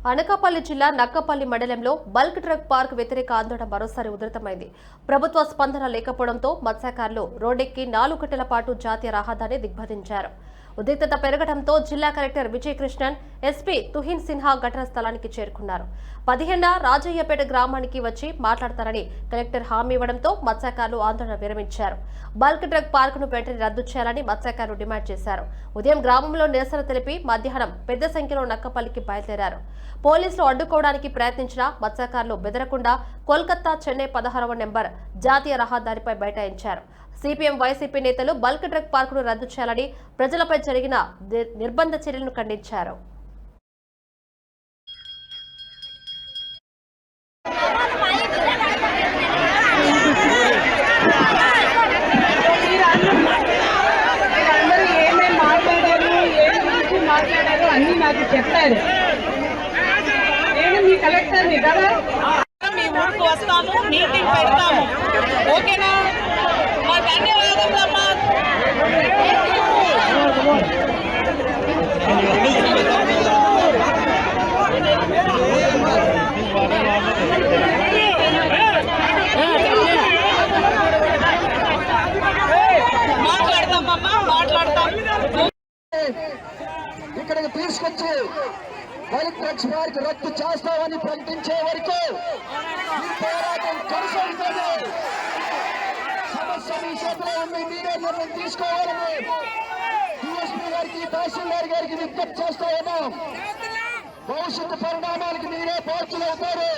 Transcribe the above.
అనకాపల్లి జిల్లా నక్కపల్లి మండలంలో bulk drug park వ్యతిరేక ఆందోళన మరోసారి ఉధృతమైంది. ప్రభుత్వ స్పందన లేకపోవడంతో మత్స్యకారులు రోడ్డెక్కి 4 గంటల పాటు జాతీయ రహదారిని దిగ్బంధించారు. ఉద్రిక్తత పెరగడంతో జిల్లా కలెక్టర్ విజయకృష్ణన్, ఎస్పీ తుహిన్ సిన్హా ఘటనా స్థలానికి చేరుకున్నారు. 15న రాజయ్యపేట గ్రామానికి వచ్చి మాట్లాడతారని కలెక్టర్ హామీ ఇవ్వడంతో మత్స్యకారులు ఆందోళన విరమించారు. బల్క్ డ్రగ్ పార్కును వెంటనే రద్దు చేయాలని మత్స్యకారులు డిమాండ్ చేశారు. ఉదయం గ్రామంలో నిరసన తెలిపి మధ్యాహ్నం పెద్ద సంఖ్యలో నక్కపల్లికి బయలుదేరారు. పోలీసులు అడ్డుకోవడానికి ప్రయత్నించిన మత్స్యకారులు బెదరకుండా కోల్కతా చెన్నై 16వ నెంబర్ జాతీయ రహదారిపై బైఠాయించారు. సిపిఎం వైసీపీ నేతలు బల్క్ డ్రగ్ పార్కును రద్దు చేయాలని, ప్రజలపై జరిగిన నిర్బంధ చర్యలను ఖండించారు. అన్ని నాకు చెప్పారు. నేను మీ కలెక్టర్ని కదా, మీ ఊరికి వస్తాము, మీటింగ్ పెడతాము. ఓకేనా? ధన్యవాదాలమ్మా. మాట్లాడతాం. ఇక్కడికి తీసుకొచ్చి బల్క్ డ్రగ్స్ పార్క్ రద్దు చేస్తామని ప్రకటించే వరకు ఈ పోరాటం కొనసాగుతుంది. సమస్య మీ చేతిలో ఉంది, మీరే నిర్ణయం తీసుకోవాలని డిఎస్పీ గారికి, తహసీల్దార్ గారికి విజ్ఞప్తి చేస్తా ఉన్నాం. భవిష్యత్తు పరిణామాలకు మీరే బాధ్యులవుతారు.